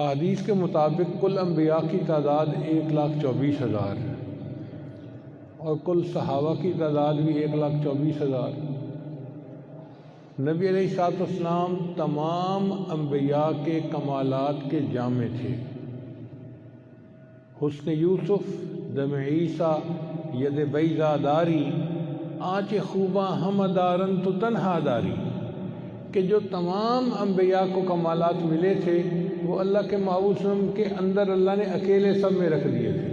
احادیث کے مطابق کل انبیاء کی تعداد 1,24,000 اور کل صحابہ کی تعداد بھی 1,24,000۔ نبی علیہ السلام تمام انبیاء کے کمالات کے جامع تھے۔ حسن یوسف دم عیسیٰ ید بیضا داری آنچ خوباں ہم دارن تو تنہا داری، کہ جو تمام انبیاء کو کمالات ملے تھے وہ اللہ کے محبوب صلی اللہ علیہ وسلم کے اندر اللہ نے اکیلے سب میں رکھ دیے تھے۔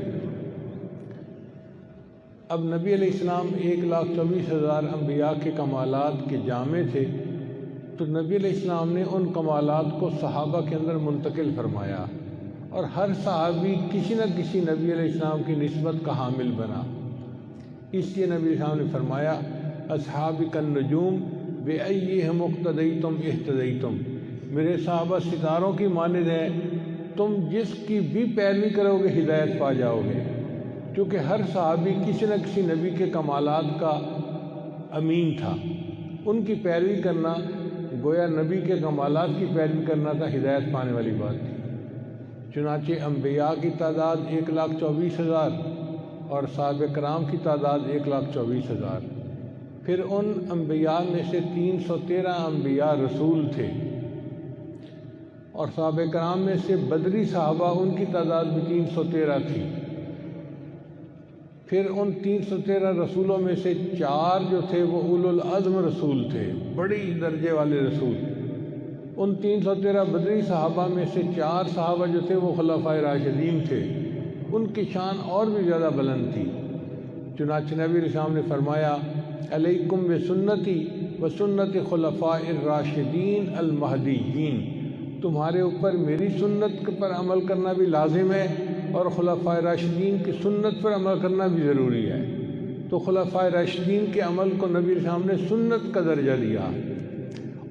اب نبی علیہ السلام 1,24,000 انبیاء کے کمالات کے جامع تھے، تو نبی علیہ السلام نے ان کمالات کو صحابہ کے اندر منتقل فرمایا، اور ہر صحابی کسی نہ کسی نبی علیہ السلام کی نسبت کا حامل بنا۔ اس لیے نبی علیہ السلام نے فرمایا اصحابی کالنجوم بأیہم اقتدیتم اہتدیتم، میرے صحابہ ستاروں کی مانند ہیں، تم جس کی بھی پیروی کرو گے ہدایت پا جاؤ گے، کیونکہ ہر صحابی کسی نہ کسی نبی کے کمالات کا امین تھا۔ ان کی پیروی کرنا گویا نبی کے کمالات کی پیروی کرنا تھا، ہدایت پانے والی بات تھی۔ چنانچہ انبیاء کی تعداد 1,24,000 اور صحابہ کرام کی تعداد 1,24,000۔ پھر ان انبیاء میں سے 313 انبیاء رسول تھے، اور صحابہ کرام میں سے بدری صحابہ ان کی تعداد بھی 313 تھی۔ پھر ان 313 رسولوں میں سے 4 جو تھے وہ اولو العزم رسول تھے، بڑی درجے والے رسول۔ ان 313 بدری صحابہ میں سے 4 صحابہ جو تھے وہ خلفائے راشدین تھے، ان کی شان اور بھی زیادہ بلند تھی۔ چنانچہ نبی علیہ السلام نے فرمایا علیکم بسنتی وسنت خلفاء الراشدین المہدیین، تمہارے اوپر میری سنت پر عمل کرنا بھی لازم ہے اور خلفائے راشدین کی سنت پر عمل کرنا بھی ضروری ہے۔ تو خلفائے راشدین کے عمل کو نبی علیہ السلام نے سنت کا درجہ دیا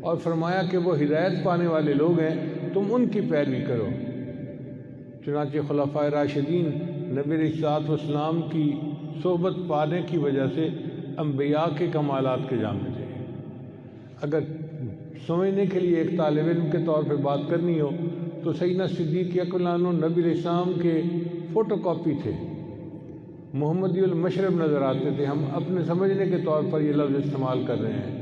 اور فرمایا کہ وہ ہدایت پانے والے لوگ ہیں، تم ان کی پیروی کرو۔ چنانچہ خلفائے راشدین نبی علیہ السلام کی صحبت پانے کی وجہ سے انبیاء کے کمالات کے جامع تھے۔ اگر سمجھنے کے لیے ایک طالب علم کے طور پہ بات کرنی ہو تو سیدنا صدیق اکبر عنہ نبی علیہ السلام کے فوٹو کاپی تھے، محمدی المشرب نظر آتے تھے۔ ہم اپنے سمجھنے کے طور پر یہ لفظ استعمال کر رہے ہیں۔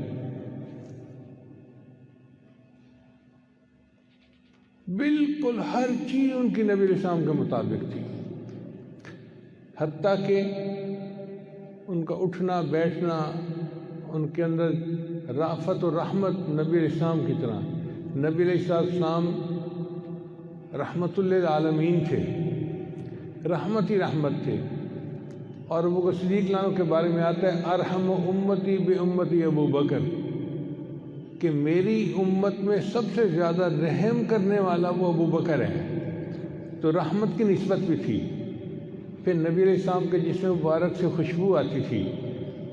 بالکل ہر چیز ان کی نبی علیہ السلام کے مطابق تھی، حتیٰ کہ ان کا اٹھنا بیٹھنا، ان کے اندر رافت و رحمت نبی علیہ السلام کی طرح۔ نبی علیہ السلام رحمت للعالمین تھے، رحمت ہی رحمت تھے۔ اور ابو بکر صدیق عنہ کے بارے میں آتا ہے ارحم امتی بامتی ابو بکر، کہ میری امت میں سب سے زیادہ رحم کرنے والا وہ ابو بکر ہے، تو رحمت کی نسبت بھی تھی۔ پھر نبی علیہ السلام کے جسم مبارک سے خوشبو آتی تھی،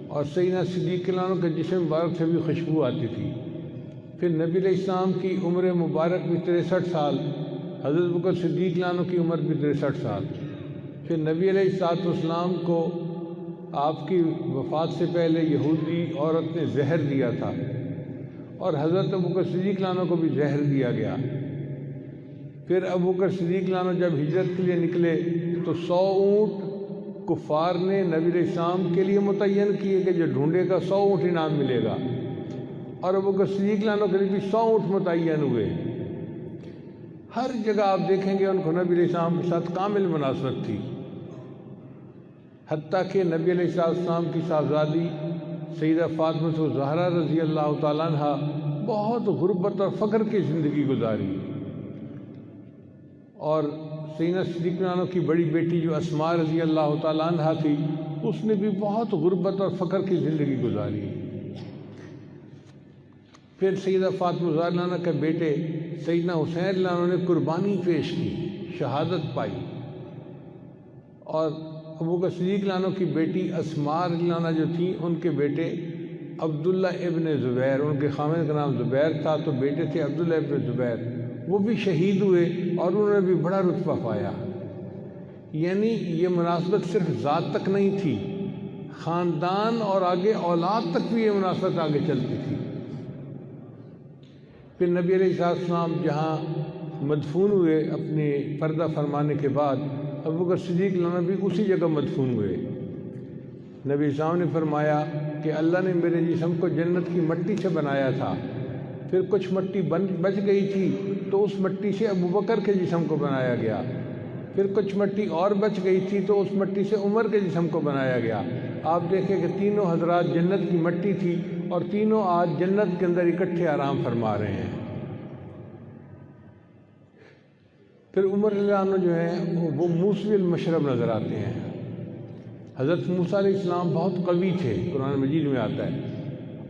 اور سیدنا صدیق عنہ کے جسم مبارک سے بھی خوشبو آتی تھی۔ پھر نبی علیہ السلام کی عمر مبارک بھی 63 سال، حضرت بکر صدیق عنہ کی عمر بھی 63 سال۔ پھر نبی علیہ السلام کو آپ کی وفات سے پہلے یہودی عورت نے زہر دیا تھا، اور حضرت ابوبکر صدیق عنہ کو بھی زہر دیا گیا۔ پھر ابوبکر صدیق عنہ جب ہجرت کے لیے نکلے تو 100 اونٹ کفار نے نبی علیہ السلام کے لیے متعین کیے کہ جو ڈھونڈے گا 100 اونٹ انعام ملے گا، اور ابوبکر صدیق عنہ کے لیے بھی 100 اونٹ متعین ہوئے۔ ہر جگہ آپ دیکھیں گے ان کو نبی علیہ السلام کے ساتھ کامل مناسبت تھی، حتیٰ کہ نبی علیہ السلام کی صاحبزادی سیدہ فاطمہ الزہرا رضی اللہ تعالیٰ عنہ بہت غربت اور فقر کی زندگی گزاری، اور سیدنا صدیق عنہ کی بڑی بیٹی جو اسماء رضی اللہ تعالیٰ عنہ تھی، اس نے بھی بہت غربت اور فقر کی زندگی گزاری۔ پھر سیدہ فاطمہ الزہرا عنہ کے بیٹے سیدنا حسین عنہ نے قربانی پیش کی، شہادت پائی، اور ابوبکر صدیق عنہ کی بیٹی اسماء رضی اللہ عنہ جو تھیں، ان کے بیٹے عبداللہ ابن زبیر، ان کے خامد کا نام زبیر تھا تو بیٹے تھے عبداللہ ابن زبیر، وہ بھی شہید ہوئے اور انہوں نے بھی بڑا رتبہ پایا۔ یعنی یہ مناسبت صرف ذات تک نہیں تھی، خاندان اور آگے اولاد تک بھی یہ مناسبت آگے چلتی تھی۔ پھر نبی علیہ السلام جہاں مدفون ہوئے اپنے پردہ فرمانے کے بعد، ابوبکر صدیق رضی اللہ عنہ بھی اسی جگہ مدفون ہوئے۔ نبی صاحب نے فرمایا کہ اللہ نے میرے جسم کو جنت کی مٹی سے بنایا تھا، پھر کچھ مٹی بچ گئی تھی تو اس مٹی سے ابوبکر کے جسم کو بنایا گیا، پھر کچھ مٹی اور بچ گئی تھی تو اس مٹی سے عمر کے جسم کو بنایا گیا۔ آپ دیکھیں کہ تینوں حضرات جنت کی مٹی تھی اور تینوں آج جنت کے اندر اکٹھے آرام فرما رہے ہیں۔ پھر عمر رضی اللہ عنہ جو ہیں وہ موسوی المشرب نظر آتے ہیں۔ حضرت موسیٰ علیہ السلام بہت قوی تھے، قرآن مجید میں آتا ہے،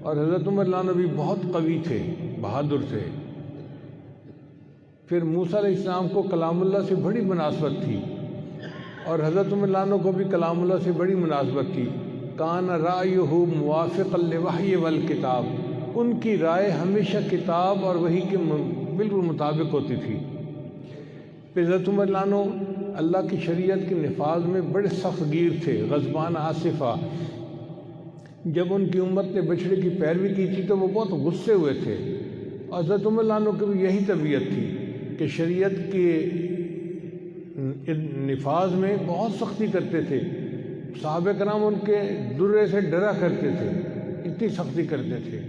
اور حضرت عمر رضی اللہ عنہ بھی بہت قوی تھے، بہادر تھے۔ پھر موسیٰ علیہ السلام کو کلام اللہ سے بڑی مناسبت تھی، اور حضرت عمر رضی اللہ عنہ کو بھی کلام اللہ سے بڑی مناسبت تھی۔ کان رأیہ موافقا للوحی والکتاب، ان کی رائے ہمیشہ کتاب اور وحی کے بالکل مطابق ہوتی تھی۔ پھر حضرت عمر رضی اللہ عنہ اللہ کی شریعت کے نفاذ میں بڑے سخت گیر تھے۔ غضبان آصفہ، جب ان کی امت نے بچڑے کی پیروی کی تھی تو وہ بہت غصے ہوئے تھے، اور حضرت عمر رضی اللہ عنہ کی بھی یہی طبیعت تھی کہ شریعت کے نفاذ میں بہت سختی کرتے تھے۔ صحابہ کرام ان کے درے سے ڈرا کرتے تھے، اتنی سختی کرتے تھے۔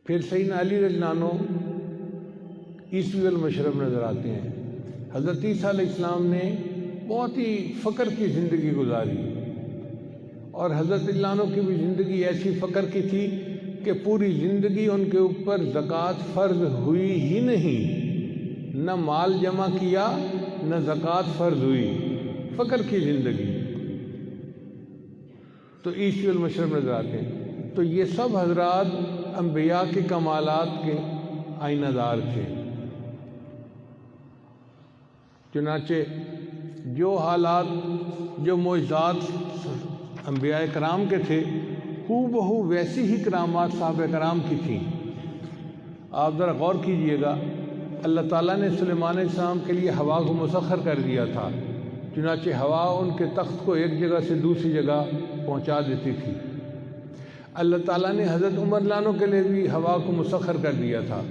پھر سیدنا علی رضی اللہ عنہ عیسوی المشرب نظر آتے ہیں۔ حضرت عیسیٰ علیہ السلام نے بہت ہی فقر کی زندگی گزاری، اور حضرت اللہ عنہ کی بھی زندگی ایسی فقر کی تھی کہ پوری زندگی ان کے اوپر زکوٰۃ فرض ہوئی ہی نہیں، نہ مال جمع کیا نہ زکوٰۃ فرض ہوئی، فقر کی زندگی۔ تو عیسوی المشرب نظر آتے ہیں۔ تو یہ سب حضرات انبیاء کے کمالات کے آئینہ دار تھے۔ چنانچہ جو حالات، جو معجزات انبیاء کرام کے تھے، ہو بہو ویسی ہی کرامات صحابہ کرام کی تھیں۔ آپ ذرا غور کیجئے گا، اللہ تعالیٰ نے سلیمان علیہ السلام کے لیے ہوا کو مسخر کر دیا تھا، چنانچہ ہوا ان کے تخت کو ایک جگہ سے دوسری جگہ پہنچا دیتی تھی۔ اللہ تعالیٰ نے حضرت عمر رضی اللہ عنہ کے لیے بھی ہوا کو مسخر کر دیا تھا۔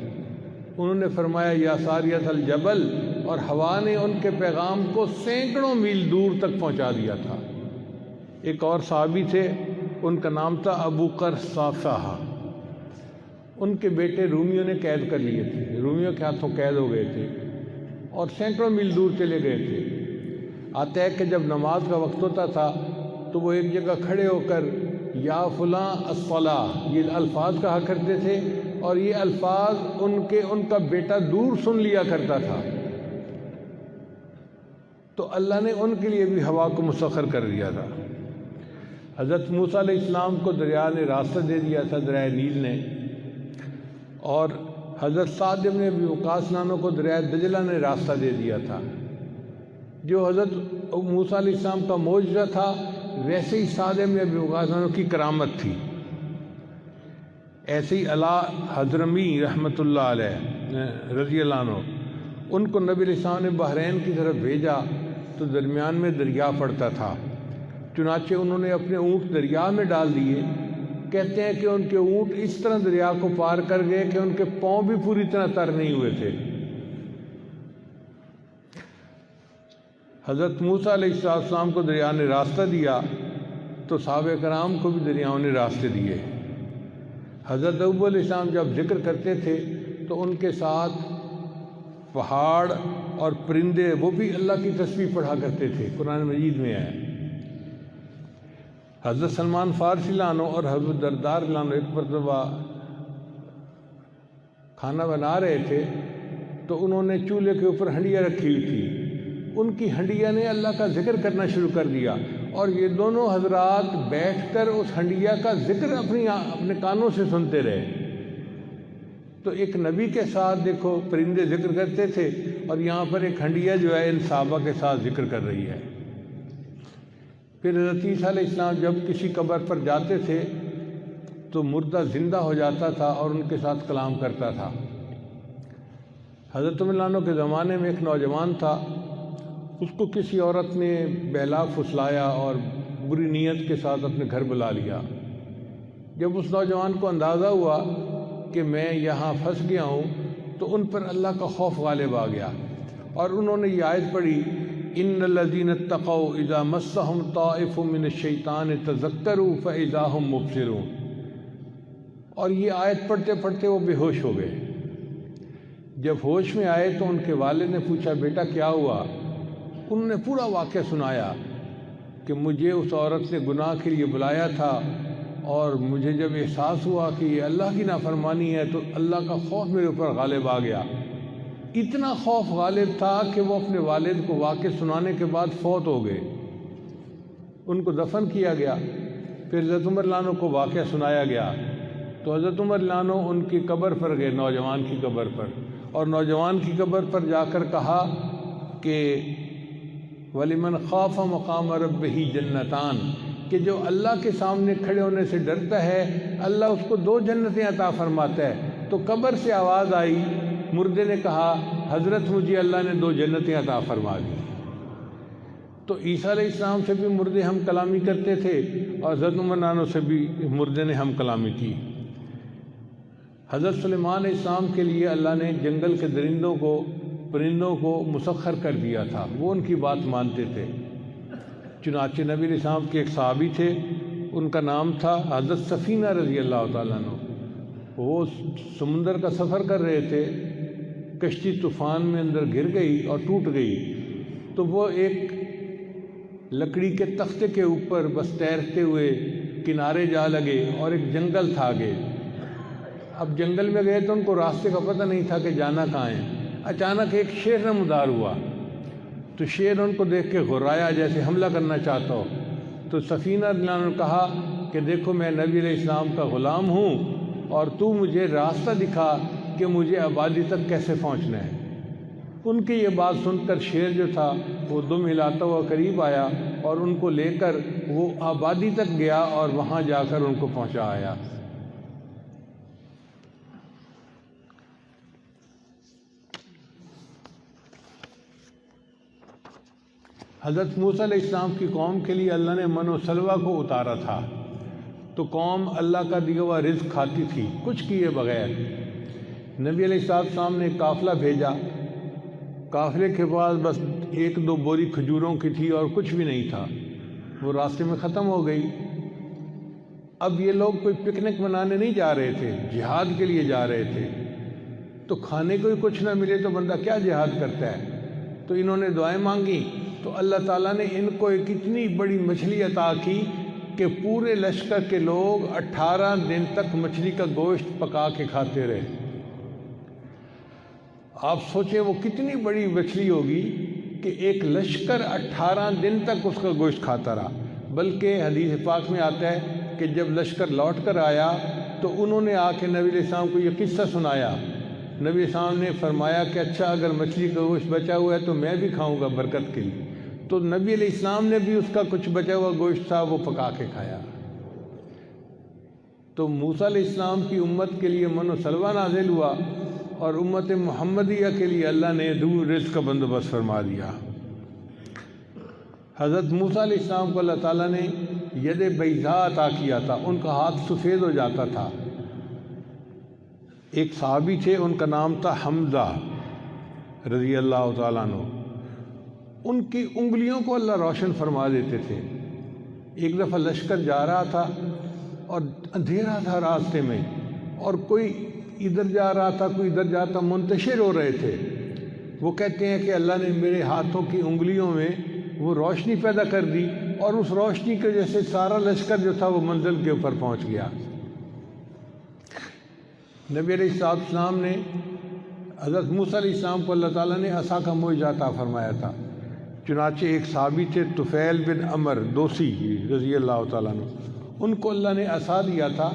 انہوں نے فرمایا یا ساریۃ الجبل، اور ہوا نے ان کے پیغام کو سینکڑوں میل دور تک پہنچا دیا تھا۔ ایک اور صحابی تھے، ان کا نام تھا ابو قرصافہ۔ ان کے بیٹے رومیوں نے قید کر لیے تھے، رومیوں کے ہاتھوں قید ہو گئے تھے اور سینکڑوں میل دور چلے گئے تھے۔ آتا ہے کہ جب نماز کا وقت ہوتا تھا تو وہ ایک جگہ کھڑے ہو کر یا فلاں الصلاۃ یہ الفاظ کہا کرتے تھے، اور یہ الفاظ ان کا بیٹا دور سن لیا کرتا تھا۔ تو اللہ نے ان کے لیے بھی ہوا کو مسخر کر دیا تھا۔ حضرت موسیٰ علیہ السلام کو دریا نے راستہ دے دیا تھا، دریائے نیل نے، اور حضرت سعد بن ابی وقاص نانوں کو دریائے دجلہ نے راستہ دے دیا تھا۔ جو حضرت موسیٰ علیہ السلام کا معجزہ تھا، ویسے ہی سعد بن ابی وقاص نانوں کی کرامت تھی۔ ایسے ہی علا حضرمی رحمۃ اللہ علیہ رضی اللہ عنہ، ان کو نبی علیہ السلام نے بحرین کی طرف بھیجا تو درمیان میں دریا پڑتا تھا، چنانچہ انہوں نے اپنے اونٹ دریا میں ڈال دیے۔ کہتے ہیں کہ ان کے اونٹ اس طرح دریا کو پار کر گئے کہ ان کے پاؤں بھی پوری طرح تر نہیں ہوئے تھے۔ حضرت موسیٰ علیہ السلام کو دریا نے راستہ دیا تو صحابہ کرام کو بھی دریاؤں نے راستے دیے۔ حضرت ابو علیہ السلام جب ذکر کرتے تھے تو ان کے ساتھ پہاڑ اور پرندے وہ بھی اللہ کی تسبیح پڑھا کرتے تھے، قرآن مجید میں ہے۔ حضرت سلمان فارسی لانو اور حضرت دردار لانو ایک مرتبہ کھانا بنا رہے تھے تو انہوں نے چولہے کے اوپر ہنڈیا رکھی ہوئی تھی، ان کی ہنڈیا نے اللہ کا ذکر کرنا شروع کر دیا، اور یہ دونوں حضرات بیٹھ کر اس ہنڈیا کا ذکر اپنے کانوں سے سنتے رہے۔ تو ایک نبی کے ساتھ دیکھو پرندے ذکر کرتے تھے، اور یہاں پر ایک ہنڈیا جو ہے ان صحابہ کے ساتھ ذکر کر رہی ہے۔ پھر حضرت عیسیٰ علیہ السلام جب کسی قبر پر جاتے تھے تو مردہ زندہ ہو جاتا تھا اور ان کے ساتھ کلام کرتا تھا۔ حضرت عمر کے زمانے میں ایک نوجوان تھا، اس کو کسی عورت نے بہلا پھسلایا اور بری نیت کے ساتھ اپنے گھر بلا لیا۔ جب اس نوجوان کو اندازہ ہوا کہ میں یہاں پھنس گیا ہوں تو ان پر اللہ کا خوف غالب آ گیا، اور انہوں نے یہ آیت پڑھی ان الذین اتقوا اذا مسهم طائف من الشیطان تذکروا فاذا هم مبصرون، اور یہ آیت پڑھتے پڑھتے وہ بے ہوش ہو گئے۔ جب ہوش میں آئے تو ان کے والد نے پوچھا بیٹا کیا ہوا؟ انہوں نے پورا واقعہ سنایا کہ مجھے اس عورت نے گناہ کے لیے بلایا تھا، اور مجھے جب احساس ہوا کہ یہ اللہ کی نافرمانی ہے تو اللہ کا خوف میرے اوپر غالب آ گیا۔ اتنا خوف غالب تھا کہ وہ اپنے والد کو واقعہ سنانے کے بعد فوت ہو گئے۔ ان کو دفن کیا گیا، پھر حضرت عمر رضی اللہ عنہ کو واقعہ سنایا گیا تو حضرت عمر رضی اللہ عنہ ان کی قبر پر گئے، نوجوان کی قبر پر، اور نوجوان کی قبر پر جا کر کہا کہ وَلِمَنْ خَافَ مَقَامَ رَبِّهِ جَنَّتَانِ، کہ جو اللہ کے سامنے کھڑے ہونے سے ڈرتا ہے اللہ اس کو 2 جنتیں عطا فرماتا ہے۔ تو قبر سے آواز آئی، مردے نے کہا حضرت مجھے اللہ نے 2 جنتیں عطا فرما دی۔ تو عیسیٰ علیہ السلام سے بھی مردے ہم کلامی کرتے تھے، اور حضرت عمر نانو سے بھی مردے نے ہم کلامی کی۔ حضرت سلیمان علیہ السلام کے لیے اللہ نے جنگل کے درندوں کو، پرندوں کو مسخر کر دیا تھا، وہ ان کی بات مانتے تھے۔ چنانچہ نبی علیہ السلام کے ایک صحابی تھے، ان کا نام تھا حضرت سفینہ رضی اللہ تعالیٰ عنہ۔ وہ سمندر کا سفر کر رہے تھے، کشتی طوفان میں اندر گر گئی اور ٹوٹ گئی، تو وہ ایک لکڑی کے تختے کے اوپر بس تیرتے ہوئے کنارے جا لگے، اور ایک جنگل تھا آگے۔ اب جنگل میں گئے تو ان کو راستے کا پتہ نہیں تھا کہ جانا کہاں ہے۔ اچانک ایک شیر نمودار ہوا، تو شیر ان کو دیکھ کے غرایا جیسے حملہ کرنا چاہتا ہو۔ تو سفینہ رضی اللہ عنہ نے کہا کہ دیکھو میں نبی علیہ السلام کا غلام ہوں، اور تو مجھے راستہ دکھا کہ مجھے آبادی تک کیسے پہنچنا ہے۔ ان کی یہ بات سن کر شیر جو تھا وہ دم ہلاتا ہوا قریب آیا، اور ان کو لے کر وہ آبادی تک گیا، اور وہاں جا کر ان کو پہنچا آیا۔ حضرت موسیٰ علیہ السلام کی قوم کے لیے اللہ نے من و سلوہ کو اتارا تھا، تو قوم اللہ کا دیا ہوا رزق کھاتی تھی کچھ کیے بغیر۔ نبی علیہ السلام نے ایک قافلہ بھیجا، قافلے کے پاس بس 1-2 بوری کھجوروں کی تھی اور کچھ بھی نہیں تھا، وہ راستے میں ختم ہو گئی۔ اب یہ لوگ کوئی پکنک منانے نہیں جا رہے تھے، جہاد کے لیے جا رہے تھے، تو کھانے کو ہی کچھ نہ ملے تو بندہ کیا جہاد کرتا ہے؟ تو انہوں نے دعائیں مانگی، تو اللہ تعالیٰ نے ان کو ایک اتنی بڑی مچھلی عطا کی کہ پورے لشکر کے لوگ 18 دن تک مچھلی کا گوشت پکا کے کھاتے رہے۔ آپ سوچیں وہ کتنی بڑی مچھلی ہوگی کہ ایک لشکر 18 دن تک اس کا گوشت کھاتا رہا۔ بلکہ حدیث پاک میں آتا ہے کہ جب لشکر لوٹ کر آیا تو انہوں نے آ کے نبی علیہ السلام کو یہ قصہ سنایا۔ نبی علیہ السلام نے فرمایا کہ اچھا اگر مچھلی کا گوشت بچا ہوا ہے تو میں بھی کھاؤں گا برکت کے لیے۔ تو نبی علیہ السلام نے بھی اس کا کچھ بچا ہوا گوشت تھا وہ پکا کے کھایا۔ تو موسیٰ علیہ السلام کی امت کے لیے من و سلوہ نازل ہوا، اور امت محمدیہ کے لیے اللہ نے دور رزق کا بندوبست فرما دیا۔ حضرت موسیٰ علیہ السلام کو اللہ تعالیٰ نے ید بیضاء عطا کیا تھا، ان کا ہاتھ سفید ہو جاتا تھا۔ ایک صحابی تھے، ان کا نام تھا حمزہ رضی اللہ تعالیٰ عنہ، ان کی انگلیوں کو اللہ روشن فرما دیتے تھے۔ ایک دفعہ لشکر جا رہا تھا اور اندھیرا تھا راستے میں، اور کوئی ادھر جا رہا تھا کوئی ادھر جاتا، منتشر ہو رہے تھے۔ وہ کہتے ہیں کہ اللہ نے میرے ہاتھوں کی انگلیوں میں وہ روشنی پیدا کر دی، اور اس روشنی کی وجہ سے سارا لشکر جو تھا وہ منزل کے اوپر پہنچ گیا۔ نبی علیہ السلام نے حضرت موسیٰ علیہ السلام کو اللہ تعالیٰ نے عصا کا معجزہ عطا فرمایا تھا۔ چنانچہ ایک صحابی تھے طفیل بن عمر دوسی رضی اللہ تعالیٰ عنہ، ان کو اللہ نے عصا دیا تھا،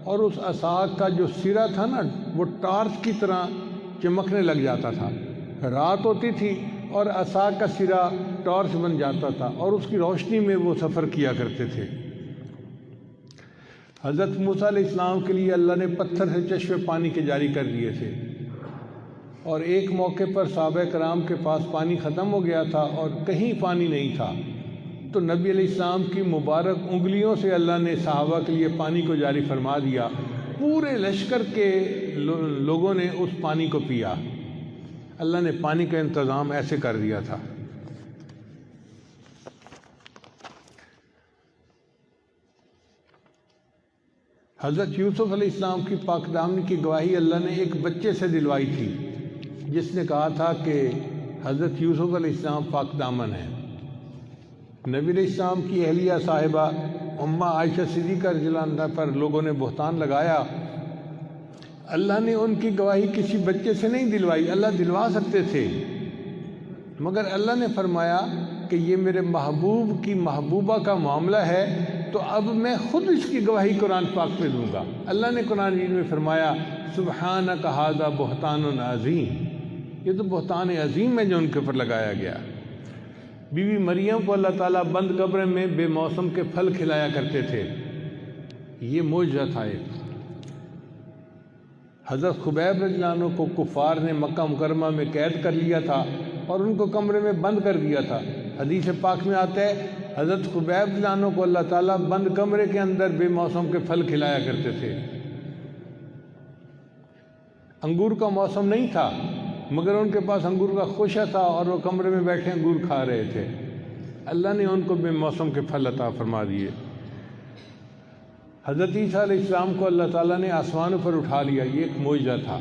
اور اس عصا کا جو سرا تھا نا وہ ٹارچ کی طرح چمکنے لگ جاتا تھا۔ رات ہوتی تھی اور عصا کا سرا ٹارچ بن جاتا تھا، اور اس کی روشنی میں وہ سفر کیا کرتے تھے۔ حضرت موسیٰ علیہ السلام کے لیے اللہ نے پتھر سے چشمے پانی کے جاری کر دیے تھے، اور ایک موقع پر صحابہ کرام کے پاس پانی ختم ہو گیا تھا اور کہیں پانی نہیں تھا، تو نبی علیہ السلام کی مبارک انگلیوں سے اللہ نے صحابہ کے لیے پانی کو جاری فرما دیا. پورے لشکر کے لوگوں نے اس پانی کو پیا. اللہ نے پانی کا انتظام ایسے کر دیا تھا. حضرت یوسف علیہ السلام کی پاک دامنی کی گواہی اللہ نے ایک بچے سے دلوائی تھی جس نے کہا تھا کہ حضرت یوسف علیہ السلام پاک دامن ہیں. نبی علیہ السلام کی اہلیہ صاحبہ اماں عائشہ صدیقہ رضی اللہ عنہا پر لوگوں نے بہتان لگایا. اللہ نے ان کی گواہی کسی بچے سے نہیں دلوائی. اللہ دلوا سکتے تھے مگر اللہ نے فرمایا کہ یہ میرے محبوب کی محبوبہ کا معاملہ ہے تو اب میں خود اس کی گواہی قرآن پاک میں دوں گا. اللہ نے قرآن مجید میں فرمایا سبحانک ھذا بہتان عظیم. یہ تو بہتان عظیم ہے جو ان کے اوپر لگایا گیا. بی بی مریم کو اللہ تعالیٰ بند قبر میں بے موسم کے پھل کھلایا کرتے تھے. یہ معجزہ تھا. ایک حضرت خبیب رضی اللہ عنہ کو کفار نے مکہ مکرمہ میں قید کر لیا تھا اور ان کو کمرے میں بند کر دیا تھا. حدیث پاک میں آتا ہے حضرت خبیب رضی اللہ عنہ کو اللہ تعالیٰ بند کمرے کے اندر بے موسم کے پھل کھلایا کرتے تھے. انگور کا موسم نہیں تھا مگر ان کے پاس انگور کا خوشہ تھا اور وہ کمرے میں بیٹھے انگور کھا رہے تھے. اللہ نے ان کو بے موسم کے پھل عطا فرما دیے. حضرت عیسیٰ علیہ السلام کو اللہ تعالیٰ نے آسمانوں پر اٹھا لیا. یہ ایک معجزہ تھا.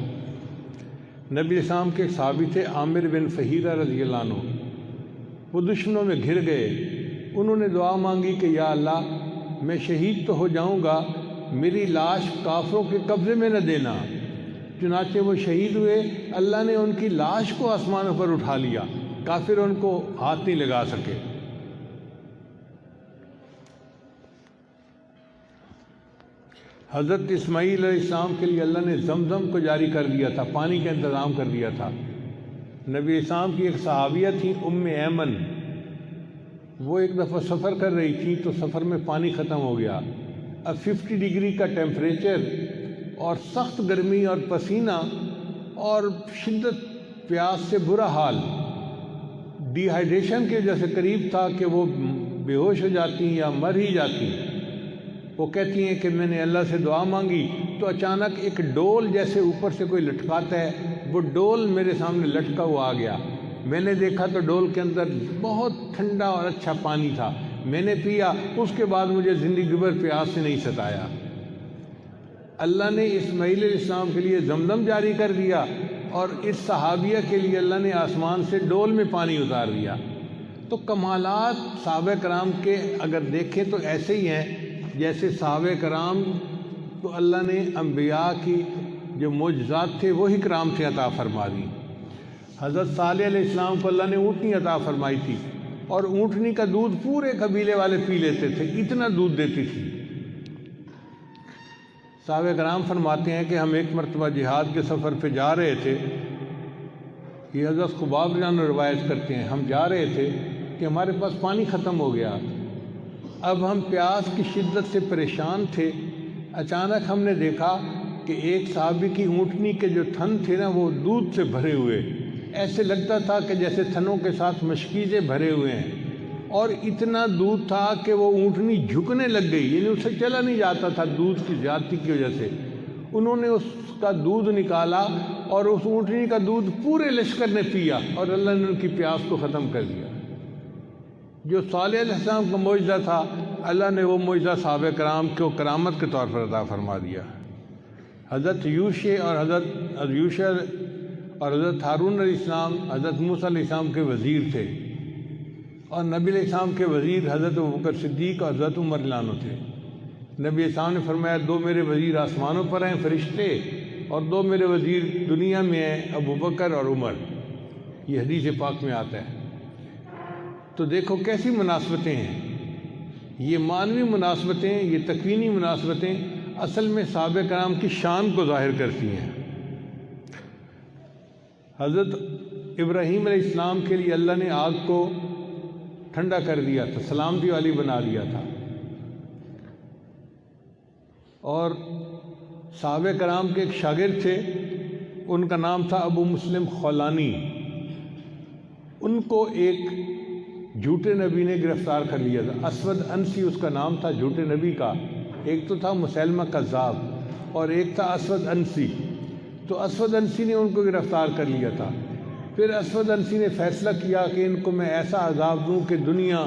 نبی السلام کے صحابی تھے عامر بن فہیرہ رضی اللہ عنہ. وہ دشمنوں میں گھر گئے. انہوں نے دعا مانگی کہ یا اللہ میں شہید تو ہو جاؤں گا میری لاش کافروں کے قبضے میں نہ دینا. چنانچہ وہ شہید ہوئے. اللہ نے ان کی لاش کو آسمانوں پر اٹھا لیا. کافر ان کو ہاتھ نہیں لگا سکے. حضرت اسماعیل علیہ السلام کے لیے اللہ نے زمزم کو جاری کر دیا تھا. پانی کا انتظام کر دیا تھا. نبی اسلام کی ایک صحابیہ تھی ام ایمن. وہ ایک دفعہ سفر کر رہی تھی تو سفر میں پانی ختم ہو گیا. اب 50 ڈگری کا ٹیمپریچر اور سخت گرمی اور پسینہ اور شدت پیاس سے برا حال. ڈی ہائیڈریشن کے جیسے قریب تھا کہ وہ بے ہوش ہو جاتی یا مر ہی جاتی. وہ کہتی ہیں کہ میں نے اللہ سے دعا مانگی تو اچانک ایک ڈول جیسے اوپر سے کوئی لٹکاتا ہے وہ ڈول میرے سامنے لٹکا ہوا آ گیا. میں نے دیکھا تو ڈول کے اندر بہت ٹھنڈا اور اچھا پانی تھا. میں نے پیا. اس کے بعد مجھے زندگی بھر پیاس سے نہیں ستایا. اللہ نے اسماعیل علیہ السلام کے لیے زمزم جاری کر دیا اور اس صحابیہ کے لیے اللہ نے آسمان سے ڈول میں پانی اتار دیا. تو کمالات صحابہ کرام کے اگر دیکھیں تو ایسے ہی ہیں جیسے صحابہ کرام تو اللہ نے انبیاء کی جو معجزات تھے وہی کرام سے عطا فرما دی. حضرت صالح علیہ السلام کو اللہ نے اونٹنی عطا فرمائی تھی اور اونٹنی کا دودھ پورے قبیلے والے پی لیتے تھے. اتنا دودھ دیتی تھی. صحابہ کرام فرماتے ہیں کہ ہم ایک مرتبہ جہاد کے سفر پہ جا رہے تھے. یہ حضرت خباب جان روایت کرتے ہیں ہم جا رہے تھے کہ ہمارے پاس پانی ختم ہو گیا. اب ہم پیاس کی شدت سے پریشان تھے. اچانک ہم نے دیکھا کہ ایک صحابی کی اونٹنی کے جو تھن تھے نا وہ دودھ سے بھرے ہوئے. ایسے لگتا تھا کہ جیسے تھنوں کے ساتھ مشکیزیں بھرے ہوئے ہیں. اور اتنا دودھ تھا کہ وہ اونٹنی جھکنے لگ گئی. یعنی اسے چلا نہیں جاتا تھا دودھ کی زیادتی کی وجہ سے. انہوں نے اس کا دودھ نکالا اور اس اونٹنی کا دودھ پورے لشکر نے پیا اور اللہ نے ان کی پیاس کو ختم کر دیا. جو صالح علیہ السلام کا معجزہ تھا اللہ نے وہ معجزہ صحابہ کرام کو کرامت کے طور پر عطا فرما دیا. حضرت یوشع اور حضرت ہارون علیہ السلام حضرت موسیٰ علیہ السلام کے وزیر تھے اور نبی علیہ السلام کے وزیر حضرت ابوبکر صدیق اور حضرت عمر رضی اللہ عنہ تھے. نبی السلام نے فرمایا 2 میرے وزیر آسمانوں پر ہیں فرشتے اور 2 میرے وزیر دنیا میں ہیں ابوبکر اور عمر. یہ حدیث پاک میں آتا ہے. تو دیکھو کیسی مناسبتیں ہیں. یہ معنوی مناسبتیں یہ تکوینی مناسبتیں اصل میں صحابہ کرام کی شان کو ظاہر کرتی ہیں. حضرت ابراہیم علیہ السلام کے لیے اللہ نے آگ کو ٹھنڈا کر دیا تھا سلامتی والی بنا دیا تھا. اور صحابہ کرام کے ایک شاگرد تھے ان کا نام تھا ابو مسلم خولانی. ان کو ایک جھوٹے نبی نے گرفتار کر لیا تھا۔ اسود انسی اس کا نام تھا جھوٹے نبی کا، ایک تو تھا مسیلمہ کذاب اور ایک تھا اسود انسی۔ تو اسود انسی نے ان کو گرفتار کر لیا تھا۔ پھر اسود انسی نے فیصلہ کیا کہ ان کو میں ایسا عذاب دوں کہ دنیا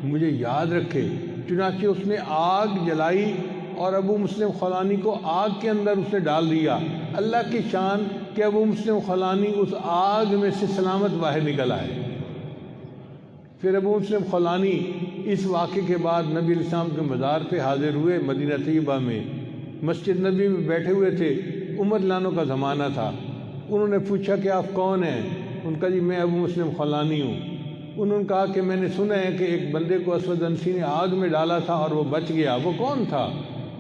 مجھے یاد رکھے، چنانچہ اس نے آگ جلائی اور ابو مسلم خولانی کو آگ کے اندر اس نے ڈال دیا۔ اللہ کی شان کہ ابو مسلم خولانی اس آگ میں سے سلامت باہر نکل آئے۔ پھر ابو مسلم خولانی اس واقعے کے بعد نبی علیہ السلام کے مزار پہ حاضر ہوئے مدینہ طیبہ میں، مسجد نبی میں بیٹھے ہوئے تھے، عمر لانوں کا زمانہ تھا۔ انہوں نے پوچھا کہ آپ کون ہیں؟ ان کا جی میں ابو مسلم خولانی ہوں۔ انہوں نے کہا کہ میں نے سنا ہے کہ ایک بندے کو اسود انسی نے آگ میں ڈالا تھا اور وہ بچ گیا، وہ کون تھا؟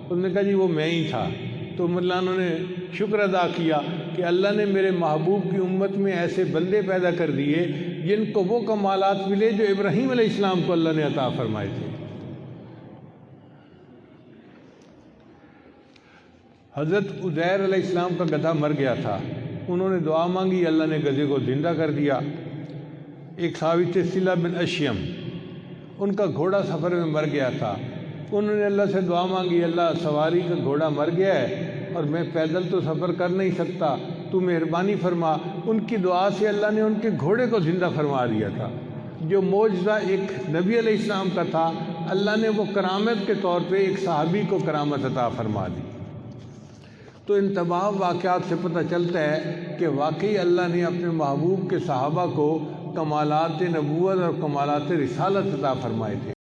انہوں نے کہا جی وہ میں ہی تھا۔ تو عمر لانوں نے شکر ادا کیا کہ اللہ نے میرے محبوب کی امت میں ایسے بندے پیدا کر دیے جن کو وہ کمالات ملے جو ابراہیم علیہ السلام کو اللہ نے عطا فرمائے تھے۔ حضرت عزیر علیہ السلام کا گدھا مر گیا تھا، انہوں نے دعا مانگی، اللہ نے گدھے کو زندہ کر دیا۔ ایک صحابی تھے صلہ بن اشیم، ان کا گھوڑا سفر میں مر گیا تھا، انہوں نے اللہ سے دعا مانگی، اللہ سواری کا گھوڑا مر گیا ہے اور میں پیدل تو سفر کر نہیں سکتا، تو مہربانی فرما۔ ان کی دعا سے اللہ نے ان کے گھوڑے کو زندہ فرما دیا تھا۔ جو معجزہ ایک نبی علیہ السلام کا تھا، اللہ نے وہ کرامت کے طور پہ ایک صحابی کو کرامت عطا فرما دی۔ تو ان تمام واقعات سے پتہ چلتا ہے کہ واقعی اللہ نے اپنے محبوب کے صحابہ کو کمالات نبوت اور کمالات رسالت عطا فرمائے تھے۔